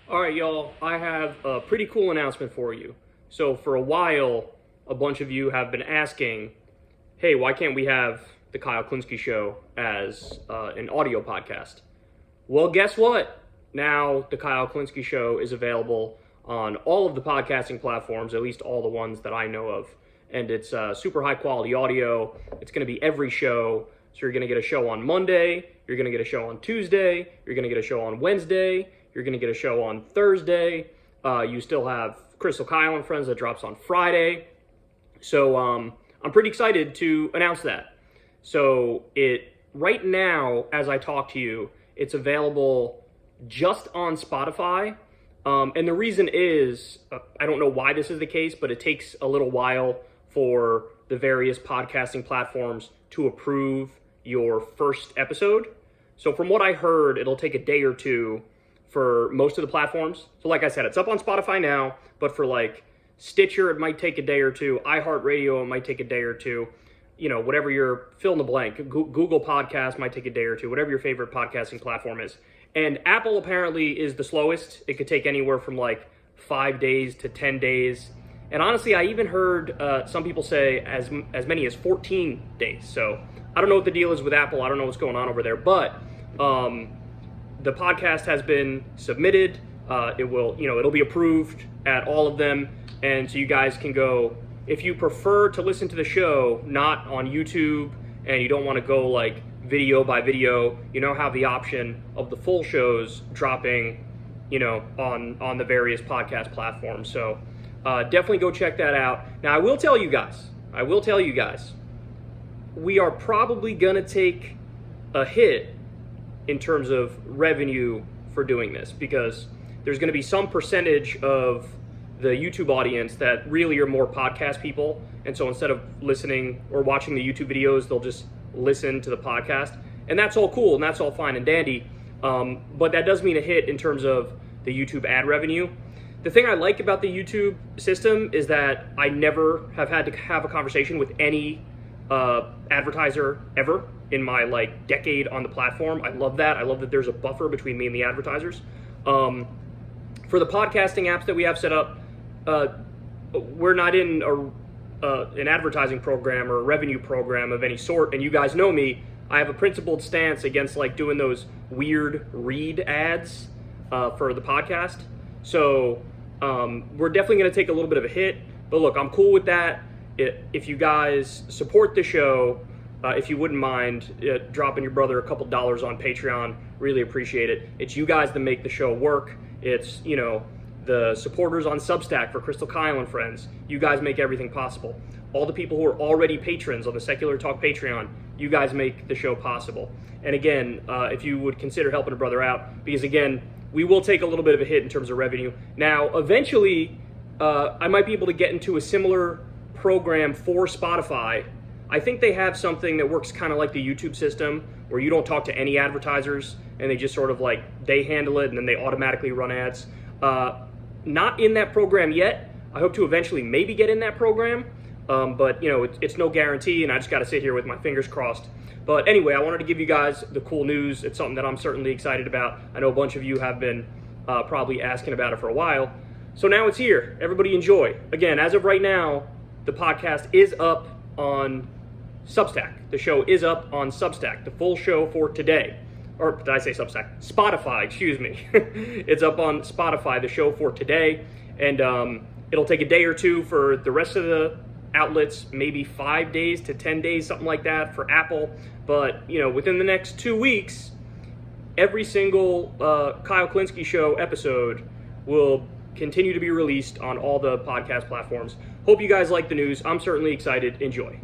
All right, y'all, I have a pretty cool announcement for you. So for a while, a bunch of you have been asking, hey, why can't we have the Kyle Kulinski Show as an audio podcast? Well, guess what? Now the Kyle Kulinski Show is available on all of the podcasting platforms, at least all the ones that I know of. And it's super high quality audio. It's going to be every show. So you're going to get a show on Monday, you're going to get a show on Tuesday, you're going to get a show on Wednesday, you're going to get a show on Thursday. You still have Crystal Kyle and Friends that drops on Friday. So I'm pretty excited to announce that. So right now, as I talk to you, it's available just on Spotify. And the reason is, I don't know why this is the case, but it takes a little while for the various podcasting platforms to approve your first episode. So from what I heard, it'll take a day or two for most of the platforms. So like I said, it's up on Spotify now, but for like Stitcher, it might take a day or two. iHeartRadio, it might take a day or two. You know, whatever your fill in the blank. Google Podcast might take a day or two, whatever your favorite podcasting platform is. And Apple apparently is the slowest. It could take anywhere from like 5 days to 10 days. And honestly, I even heard some people say as many as 14 days. So I don't know what the deal is with Apple. I don't know what's going on over there. But the podcast has been submitted. It'll be approved at all of them. And so you guys can go, if you prefer to listen to the show, not on YouTube, and you don't want to go like video by video, you now have the option of the full shows dropping, on the various podcast platforms. So definitely go check that out. Now, I will tell you guys, we are probably going to take a hit in terms of revenue for doing this, because there's going to be some percentage of the YouTube audience that really are more podcast people. And so instead of listening or watching the YouTube videos, they'll just listen to the podcast. And that's all cool and that's all fine and dandy. But that does mean a hit in terms of the YouTube ad revenue. The thing I like about the YouTube system is that I never have had to have a conversation with any advertiser ever in my decade on the platform. I love that. I love that there's a buffer between me and the advertisers. For the podcasting apps that we have set up, we're not in an advertising program or a revenue program of any sort. And you guys know me. I have a principled stance against doing those weird read ads for the podcast. So we're definitely going to take a little bit of a hit. But look, I'm cool with that. If you guys support the show, if you wouldn't mind dropping your brother a couple dollars on Patreon, really appreciate it. It's you guys that make the show work. It's, the supporters on Substack for Crystal Kyle and Friends. You guys make everything possible. All the people who are already patrons on the Secular Talk Patreon, you guys make the show possible. And again, if you would consider helping a brother out, because again, we will take a little bit of a hit in terms of revenue. Now, eventually, I might be able to get into a similar program for Spotify. I think they have something that works kind of like the YouTube system, where you don't talk to any advertisers, and they just sort of they handle it, and then they automatically run ads. Not in that program yet. I hope to eventually maybe get in that program, but it's no guarantee, and I just got to sit here with my fingers crossed. But anyway, I wanted to give you guys the cool news. It's something that I'm certainly excited about. I know a bunch of you have been probably asking about it for a while. So now it's here. Everybody enjoy. Again, as of right now, the podcast is up on Substack. The show is up on Substack. The full show for today. Or did I say Substack? Spotify, excuse me. It's up on Spotify, the show for today. And it'll take a day or two for the rest of the outlets, maybe 5 days to 10 days, something like that for Apple. But, within the next 2 weeks, every single Kyle Kulinski Show episode will continue to be released on all the podcast platforms. Hope you guys like the news. I'm certainly excited. Enjoy.